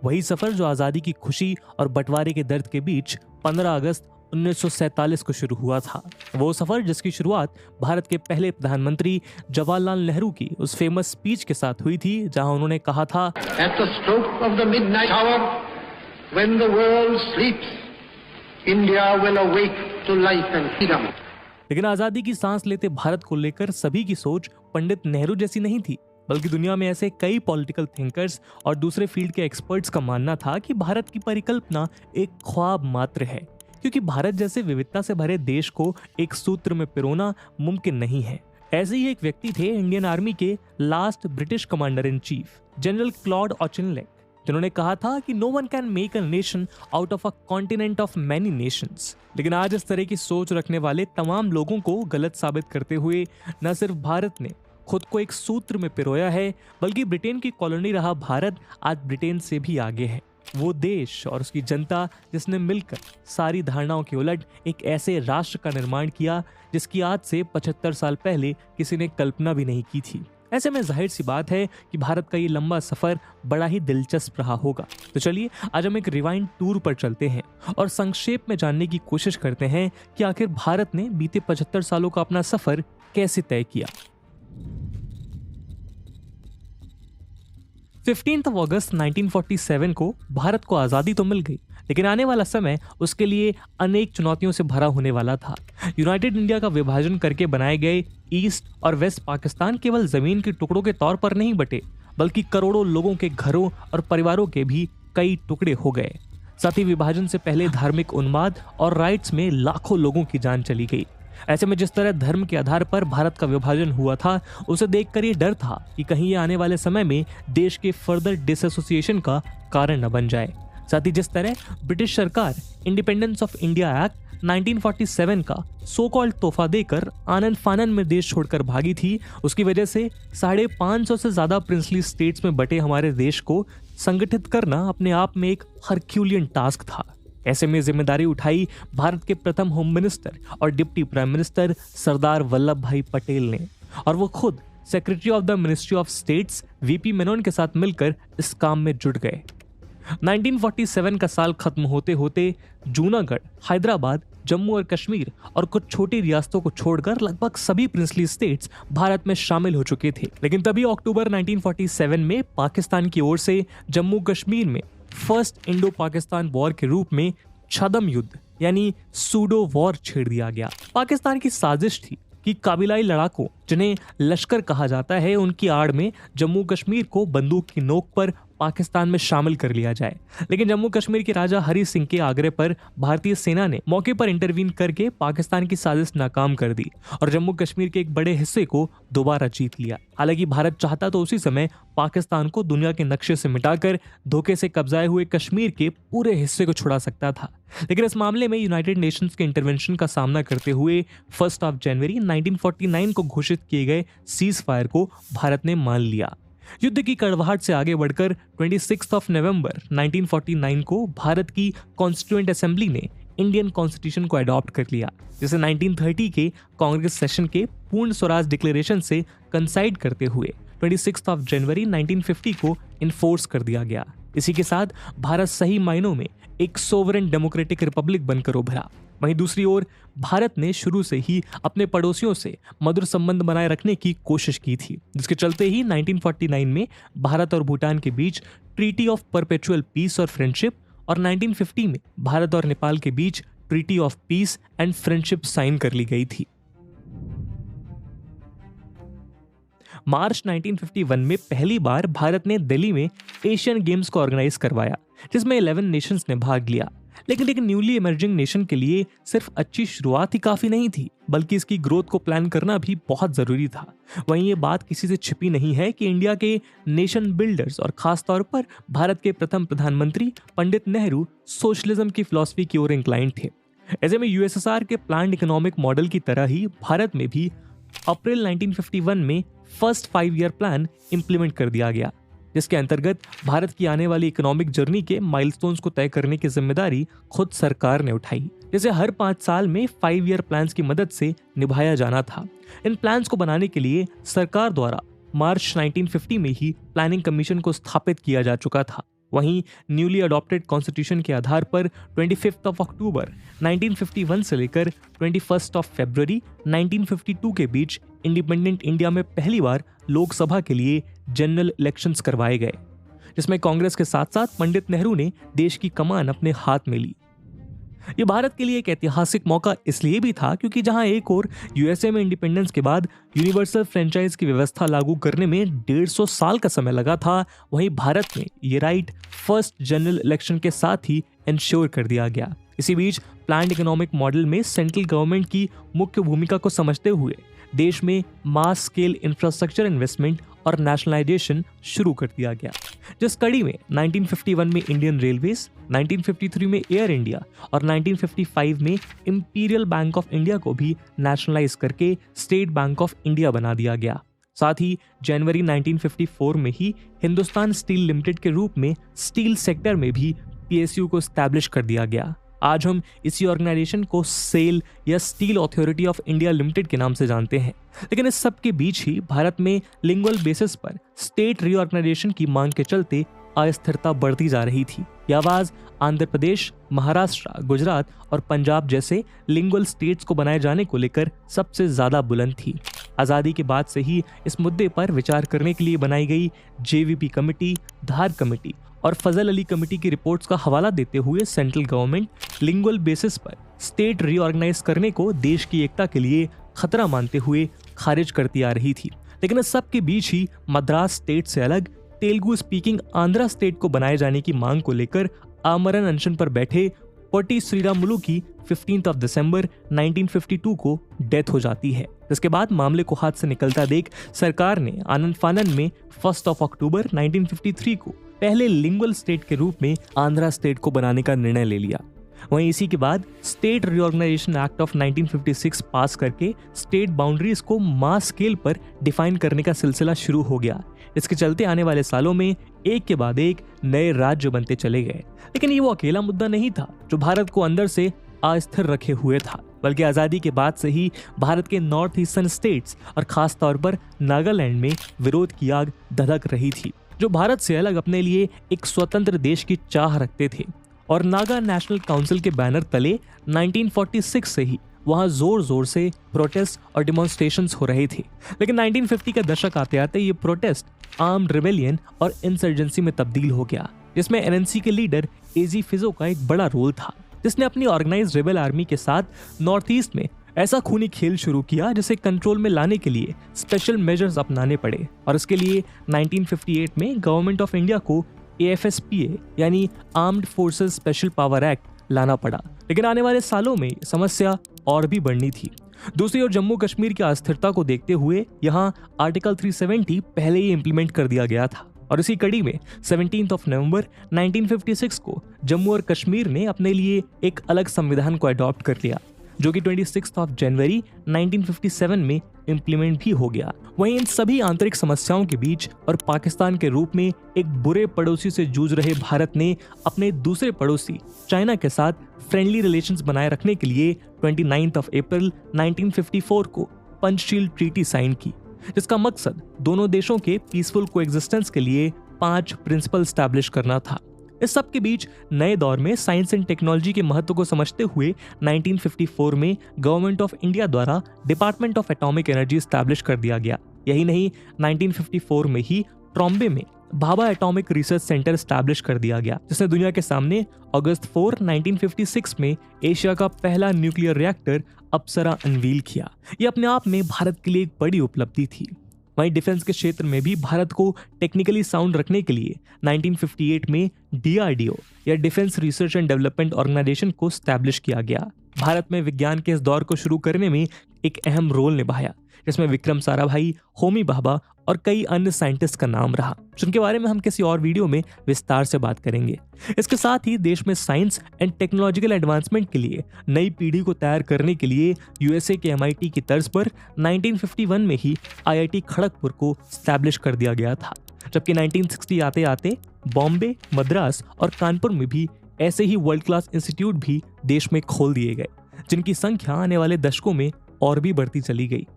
वही सफर जो आजादी की खुशी और बंटवारे के दर्द के बीच 15 अगस्त 1947 को शुरू हुआ था। वो सफर जिसकी शुरुआत भारत के पहले प्रधानमंत्री जवाहरलाल नेहरू की उस फेमस स्पीच के साथ हुई थी, जहां उन्होंने कहा था, At the stroke of the midnight hour, when the world sleeps, India will awake to life and freedom. लेकिन आजादी की सांस लेते भारत को लेकर सभी की सोच पंडित नेहरू जैसी नहीं थी, बल्कि दुनिया में ऐसे कई पॉलिटिकल थिंकर्स और दूसरे फील्ड के एक्सपर्ट्स का मानना था कि भारत की परिकल्पना एक ख्वाब मात्र है, क्योंकि भारत जैसे विविधता से भरे देश को एक सूत्र में पिरोना मुमकिन नहीं है। ऐसे ही एक व्यक्ति थे इंडियन आर्मी के last British commander in chief general Claude Auchinleck, जिन्होंने कहा था कि no one can make a nation out of a continent of many nations. लेकिन आज इस तरह की सोच रखने वाले तमाम लोगों को गलत साबित करते हुए न सिर्फ भारत ने खुद को एक सूत्र में पिरोया है, बल्कि ब्रिटेन की कॉलोनी रहा भारत आज ब्रिटेन से भी आगे है। वो देश और उसकी जनता जिसने मिलकर सारी धारणाओं के उलट एक ऐसे राष्ट्र का निर्माण किया जिसकी आज से 75 साल पहले किसी ने कल्पना भी नहीं की थी। ऐसे में जाहिर सी बात है कि भारत का ये लंबा सफर बड़ा ही दिलचस्प रहा होगा। तो चलिए आज हम एक रिवाइंड टूर पर चलते हैं और संक्षेप में जानने की कोशिश करते हैं कि आखिर भारत ने बीते 75 सालों का अपना सफर कैसे तय किया। 15 अगस्त 1947 को भारत को आज़ादी तो मिल गई, लेकिन आने वाला समय उसके लिए अनेक चुनौतियों से भरा होने वाला था। यूनाइटेड इंडिया का विभाजन करके बनाए गए ईस्ट और वेस्ट पाकिस्तान केवल जमीन के टुकड़ों के तौर पर नहीं बटे, बल्कि करोड़ों लोगों के घरों और परिवारों के भी कई टुकड़े हो गए। साथ ही विभाजन से पहले धार्मिक उन्माद और राइट्स में लाखों लोगों की जान चली गई। ऐसे में जिस तरह धर्म के आधार पर भारत का विभाजन हुआ था, उसे देखकर ये डर था कि कहीं ये आने वाले समय में देश के फर्दर डिसएसोसिएशन का कारण न बन जाए। साथ ही जिस तरह ब्रिटिश सरकार इंडिपेंडेंस ऑफ इंडिया एक्ट 1947 का सो कॉल्ड तोहफा देकर आनन फानन में देश छोड़कर भागी थी, उसकी वजह से 550 से ज्यादा प्रिंसली स्टेट्स में बटे हमारे देश को संगठित करना अपने आप में एक हरक्यूलियन टास्क था। ऐसे में जिम्मेदारी उठाई भारत के प्रथम होम मिनिस्टर और deputy prime minister Sardar Vallabh भाई पटेल ने, और वो खुद secretary of the ministry of states VP Menon के साथ मिलकर इस काम में जुट गए। 1947 का साल खत्म होते होते जूनागढ़, हैदराबाद, जम्मू और कश्मीर और कुछ छोटी रियासतों को छोड़कर लगभग सभी प्रिंसली स्टेट्स भारत में शामिल हो चुके थे। लेकिन तभी अक्टूबर 1947 में पाकिस्तान की ओर से जम्मू कश्मीर में फर्स्ट इंडो पाकिस्तान वॉर के रूप में छद्म युद्ध यानी सूडो वॉर छेड़ दिया गया। पाकिस्तान की साजिश थी कि काबिलाई लड़ाकों, जिन्हें लश्कर कहा जाता है, उनकी आड़ में जम्मू कश्मीर को बंदूक की नोक पर पाकिस्तान में शामिल कर लिया जाए। लेकिन जम्मू कश्मीर के राजा हरि सिंह के आग्रह पर भारतीय सेना ने मौके पर इंटरवीन करके पाकिस्तान की साजिश नाकाम कर दी और जम्मू कश्मीर के एक बड़े हिस्से को दोबारा जीत लिया। हालांकि भारत चाहता तो उसी समय पाकिस्तान को दुनिया के नक्शे से मिटाकर धोखे से कब्जाए हुए कश्मीर के पूरे हिस्से को छुड़ा सकता था, लेकिन इस मामले में यूनाइटेड नेशंस के इंटरवेंशन का सामना करते हुए 1 जनवरी 1949 को घोषित किए गए सीज फायर को भारत ने मान लिया। युद्ध की कड़वाहट से आगे बढ़कर 26 नवंबर 1949 को भारत की कॉन्स्टिट्यूएंट असेंबली ने इंडियन कॉन्स्टिट्यूशन को अडॉप्ट कर लिया, जिसे 1930 के कांग्रेस सेशन के पूर्ण स्वराज डिक्लेरेशन से कंसाइड करते हुए 26 जनवरी 1950 को इन्फोर्स कर दिया गया। इसी के साथ भारत सही मायनों में एक सोवरेन डेमोक्रेटिक रिपब्लिक बनकर उभरा। वहीं दूसरी ओर भारत ने शुरू से ही अपने पड़ोसियों से मधुर संबंध बनाए रखने की कोशिश की थी, जिसके चलते ही 1949 में भारत और भूटान के बीच ट्रीटी ऑफ परपेचुअल पीस और फ्रेंडशिप और 1950 में भारत और नेपाल के बीच treaty of peace and friendship sign कर ली गई थी। मार्च 1951 में पहली बार भारत ने दिल्ली में एशियन गेम्स को ऑर्गेनाइज करवाया, जिसमें 11 नेशंस ने भाग लिया। लेकिन एक न्यूली इमर्जिंग नेशन के लिए सिर्फ अच्छी शुरुआत ही काफी नहीं थी, बल्कि इसकी ग्रोथ को प्लान करना भी बहुत जरूरी था। वहीं ये बात किसी से छिपी नहीं है कि इंडिया के नेशन बिल्डर्स और खास तौर पर भारत के प्रथम प्रधानमंत्री पंडित नेहरू सोशलिज्म की फिलॉसफी की ओर इंक्लाइंड थे। ऐसे में यूएसएसआर के प्लान्ड इकोनॉमिक मॉडल की तरह ही भारत में भी अप्रैल 1951 में फर्स्ट 5 ईयर प्लान इंप्लीमेंट कर दिया गया, जिसके अंतर्गत भारत की आने वाली इकोनॉमिक जर्नी के माइलस्टोन्स को तय करने की जिम्मेदारी खुद सरकार ने उठाई, जिसे हर 5 साल में 5 ईयर प्लान्स की मदद से निभाया जाना था। इन प्लान्स को बनाने के लिए सरकार द्वारा मार्च 1950 में ही प्लानिंग कमीशन को स्थापित किया जा चुका था। वहीं न्यूली अडॉप्टेड कॉन्स्टिट्यूशन के आधार पर 25 अक्टूबर 1951 से लेकर 21 फरवरी 1952 के बीच इंडिपेंडेंट इंडिया में पहली बार लोकसभा के लिए जनरल इलेक्शंस करवाए गए, जिसमें कांग्रेस के साथ साथ पंडित नेहरू ने देश की कमान अपने हाथ में ली। ये भारत के लिए एक ऐतिहासिक मौका इसलिए भी था क्योंकि जहां एक और यूएसए में इंडिपेंडेंस के बाद यूनिवर्सल फ्रेंचाइज की व्यवस्था लागू करने में 150 साल का समय लगा था, वहीं भारत में ये राइट फर्स्ट जनरल इलेक्शन के साथ ही इंश्योर कर दिया गया। इसी बीच प्लान्ड इकोनॉमिक मॉडल में सेंट्रल गवर्नमेंट की मुख्य भूमिका को समझते हुए देश में मास स्केल इंफ्रास्ट्रक्चर इन्वेस्टमेंट और नेशनलाइजेशन शुरू कर दिया गया, जिस कड़ी में 1951 में इंडियन रेलवेज, 1953 में एयर इंडिया और 1955 में इंपीरियल बैंक ऑफ इंडिया को भी नेशनलाइज करके स्टेट बैंक ऑफ इंडिया बना दिया गया। साथ ही जनवरी 1954 में ही हिंदुस्तान स्टील लिमिटेड के रूप में स्टील सेक्टर में भी पीएसयू को एस्टैब्लिश कर दिया गया। आज हम इसी ऑर्गेनाइजेशन को सेल या steel authority of India limited के नाम से जानते हैं। लेकिन इस सब के बीच ही भारत में लिंगुअल बेसिस पर स्टेट रीऑर्गेनाइजेशन की मांग के चलते अस्थिरता बढ़ती जा रही थी। यह आवाज आंध्र प्रदेश, महाराष्ट्र, गुजरात और पंजाब जैसे लिंगुअल स्टेट्स को बनाए जाने को लेकर सबसे ज्यादा बुलंद थी। आजादी के बाद से ही इस मुद्दे पर विचार करने के लिए बनाई गई जेवीपी कमेटी, धार कमेटी और फजल अली कमेटी की रिपोर्ट्स का हवाला देते हुए सेंट्रल गवर्नमेंट लिंगुअल बेसिस पर स्टेट रीऑर्गेनाइज करने को देश की एकता के लिए खतरा मानते हुए खारिज करती आ रही थी। लेकिन इस सब के बीच ही मद्रास स्टेट से अलग तेलुगु स्पीकिंग आंध्रा स्टेट को बनाए जाने की मांग को लेकर आमरण अनशन पर बैठे पोटी श्रीरामुलु की 15 दिसंबर 1952 को डेथ हो जाती है। इसके बाद मामले को हाथ से निकलता देख सरकार ने आनंद फानन में 1 अक्टूबर 1953 को पहले लिंगुअल स्टेट के रूप में आंध्रा स्टेट को बनाने का निर्णय ले लिया। वहीं इसी के बाद स्टेट रीऑर्गेनाइजेशन एक्ट ऑफ 1956 पास करके स्टेट बाउंड्रीज को मास स्केल पर डिफाइन करने का सिलसिला शुरू हो गया। इसके चलते आने वाले सालों में एक के बाद एक नए राज्य बनते चले गए। लेकिन ये वो अकेला मुद्दा नहीं था जो भारत को अंदर से अस्थिर रखे हुए था, बल्कि आजादी के बाद से ही भारत के नॉर्थ ईस्टर्न स्टेट्स और खास तौर पर नागालैंड में विरोध की आग धधक रही थी, जो भारत से अलग अपने लिए एक स्वतंत्र देश की चाह रखते थे। और नागा नेशनल काउंसिल के बैनर तले 1946 से ही वहां जोर जोर से प्रोटेस्ट और डिमॉन्स्ट्रेशंस हो रहे थे। लेकिन 1950 का दशक आते आते ये प्रोटेस्ट आर्म्ड रिबेलियन और इंसर्जेंसी में तब्दील हो गया, जिसमें एनएनसी के लीडर एजी फिजो का एक बड़ा रोल था, जिसने अपनी ऑर्गेनाइज्ड रेबल आर्मी के साथ नॉर्थ ईस्ट में ऐसा खूनी खेल शुरू किया जिसे कंट्रोल में लाने के लिए स्पेशल मेजर्स अपनाने पड़े। और इसके लिए 1958 में गवर्नमेंट ऑफ इंडिया को AFSPA यानी armed forces special power act लाना पड़ा। लेकिन आने वाले सालों में समस्या और भी बढ़नी थी। दूसरी ओर जम्मू कश्मीर की अस्थिरता को देखते हुए यहाँ आर्टिकल 370 पहले ही इंप्लीमेंट कर दिया गया था। और इसी कड़ी में 17 नवंबर 1956 को जम्मू और कश्मीर ने अपने लिए एक अलग संविधान को अडॉप्ट कर लिया, जो कि 26 जनवरी 1957 में इंप्लीमेंट भी हो गया। वहीं इन सभी आंतरिक समस्याओं के बीच और पाकिस्तान के रूप में एक बुरे पड़ोसी से जूझ रहे भारत ने अपने दूसरे पड़ोसी चाइना के साथ फ्रेंडली रिलेशंस बनाए रखने के लिए 29 अप्रैल 1954 को पंचशील ट्रीटी साइन की, जिसका मकसद दोनों देशों के पीसफुल कोएग्जिस्टेंस के लिए 5 प्रिंसिपल स्टैब्लिश करना था। इस सब के बीच नए दौर में साइंस एंड टेक्नोलॉजी के महत्व को समझते हुए 1954 में गवर्नमेंट ऑफ इंडिया द्वारा department of atomic energy establish कर दिया गया। यही नहीं, 1954 में ही ट्रॉम्बे में Bhabha atomic research centre establish कर दिया गया, जिसने दुनिया के सामने अगस्त 4, 1956 में एशिया का पहला न्यूक्लियर रिएक्टर अप्सरा अनवील किया। यह अपने आप में भारत के लिए एक बड़ी उपलब्धि थी। वहीं डिफेंस के क्षेत्र में भी भारत को टेक्निकली साउंड रखने के लिए 1958 में DRDO या defence research and development organisation को स्टैब्लिश किया गया। भारत में विज्ञान के इस दौर को शुरू करने में एक अहम रोल निभाया, जिसमें विक्रम साराभाई, होमी भाभा और कई अन्य साइंटिस्ट का नाम रहा, जिनके बारे में हम किसी और वीडियो में विस्तार से बात करेंगे। इसके साथ ही देश में साइंस एंड टेक्नोलॉजिकल एडवांसमेंट के लिए नई पीढ़ी को तैयार करने के लिए यूएसए के MIT की तर्ज पर 1951 में ही IIT खड़गपुर को स्टैब्लिश कर दिया गया था, जबकि 1960 आते आते बॉम्बे, मद्रास और कानपुर में भी ऐसे ही वर्ल्ड क्लास इंस्टीट्यूट भी देश में खोल दिए गए, जिनकी संख्या आने वाले दशकों में और भी बढ़ती चली गई।